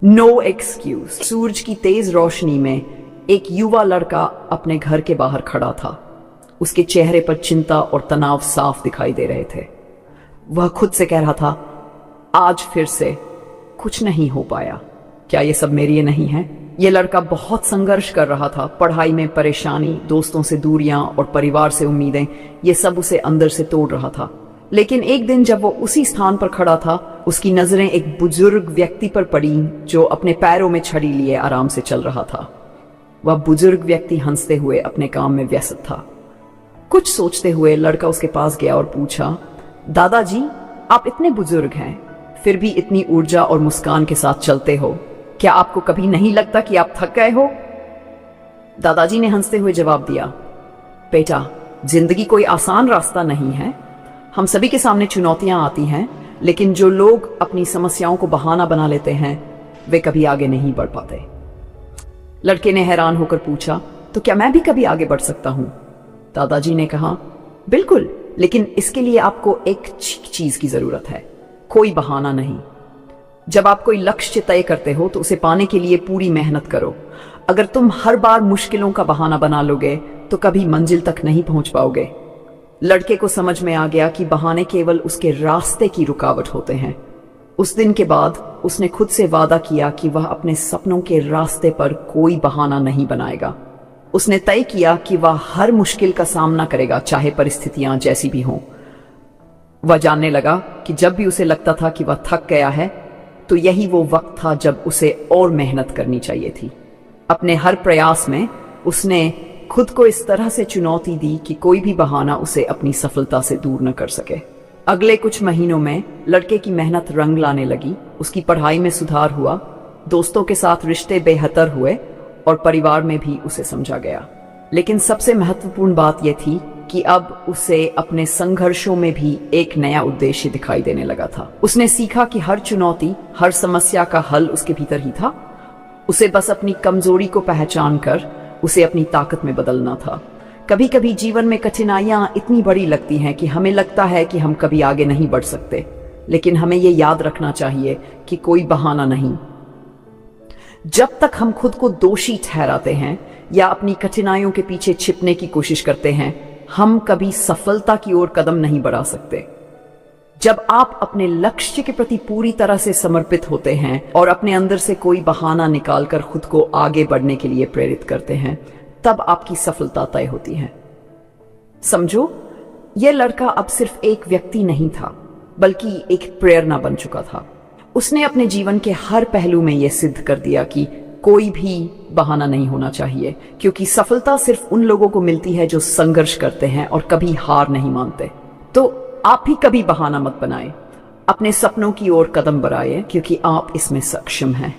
No excuse. सूरज की तेज रोशनी में एक युवा लड़का अपने घर के बाहर खड़ा था। उसके चेहरे पर चिंता और तनाव साफ दिखाई दे रहे थे। वह खुद से कह रहा था, आज फिर से कुछ नहीं हो पाया। क्या ये सब मेरे लिए नहीं है? ये लड़का बहुत संघर्ष कर रहा था। पढ़ाई में परेशानी, दोस्तों से दूरियां और परिवार से उम्मीदें, ये सब उसे अंदर से तोड़ रहा था। लेकिन एक दिन जब वो उसी स्थान पर खड़ा था, उसकी नजरें एक बुजुर्ग व्यक्ति पर पड़ी जो अपने पैरों में छड़ी लिए आराम से चल रहा था। वह बुजुर्ग व्यक्ति हंसते हुए अपने काम में व्यस्त था। कुछ सोचते हुए लड़का उसके पास गया और पूछा, दादाजी, आप इतने बुजुर्ग हैं, फिर भी इतनी ऊर्जा और मुस्कान के साथ चलते हो। क्या आपको कभी नहीं लगता कि आप थक गए हो? दादाजी ने हंसते हुए जवाब दिया, बेटा, जिंदगी कोई आसान रास्ता नहीं है। हम सभी के सामने चुनौतियां आती हैं, लेकिन जो लोग अपनी समस्याओं को बहाना बना लेते हैं, वे कभी आगे नहीं बढ़ पाते। लड़के ने हैरान होकर पूछा, तो क्या मैं भी कभी आगे बढ़ सकता हूं? दादाजी ने कहा, बिल्कुल, लेकिन इसके लिए आपको एक चीज की जरूरत है, कोई बहाना नहीं। जब आप कोई लक्ष्य तय करते हो तो उसे पाने के लिए पूरी मेहनत करो। अगर तुम हर बार मुश्किलों का बहाना बना लोगे तो कभी मंजिल तक नहीं पहुंच पाओगे। लड़के को समझ में आ गया कि बहाने केवल उसके रास्ते की रुकावट होते हैं। उस दिन के बाद उसने खुद से वादा किया कि वह अपने सपनों के रास्ते पर कोई बहाना नहीं बनाएगा। उसने तय किया कि वह हर मुश्किल का सामना करेगा, चाहे परिस्थितियां जैसी भी हों। वह जानने लगा कि जब भी उसे लगता था कि वह थक गया है, तो यही वो वक्त था जब उसे और मेहनत करनी चाहिए थी। अपने हर प्रयास में उसने खुद को इस तरह से चुनौती दी कि कोई भी बहाना उसे अपनी सफलता से दूर न कर सके। अगले कुछ महीनों में लड़के की मेहनत रंग लाने लगी। उसकी पढ़ाई में सुधार हुआ, दोस्तों के साथ रिश्ते बेहतर हुए और परिवार में भी उसे समझा गया। लेकिन सबसे महत्वपूर्ण बात यह थी कि अब उसे अपने संघर्षों में भी एक नया उद्देश्य दिखाई देने लगा था। उसने सीखा कि हर चुनौती, हर समस्या का हल उसके भीतर ही था। उसे बस अपनी कमजोरी को पहचान कर उसे अपनी ताकत में बदलना था। कभी कभी जीवन में कठिनाइयां इतनी बड़ी लगती हैं कि हमें लगता है कि हम कभी आगे नहीं बढ़ सकते, लेकिन हमें यह याद रखना चाहिए कि कोई बहाना नहीं। जब तक हम खुद को दोषी ठहराते हैं या अपनी कठिनाइयों के पीछे छिपने की कोशिश करते हैं, हम कभी सफलता की ओर कदम नहीं बढ़ा सकते। जब आप अपने लक्ष्य के प्रति पूरी तरह से समर्पित होते हैं और अपने अंदर से कोई बहाना निकालकर खुद को आगे बढ़ने के लिए प्रेरित करते हैं, तब आपकी सफलता तय होती है। समझो, यह लड़का अब सिर्फ एक व्यक्ति नहीं था, बल्कि एक प्रेरणा बन चुका था। उसने अपने जीवन के हर पहलू में यह सिद्ध कर दिया कि कोई भी बहाना नहीं होना चाहिए, क्योंकि सफलता सिर्फ उन लोगों को मिलती है जो संघर्ष करते हैं और कभी हार नहीं मानते। तो आप भी कभी बहाना मत बनाएं, अपने सपनों की ओर कदम बढ़ाएं, क्योंकि आप इसमें सक्षम हैं।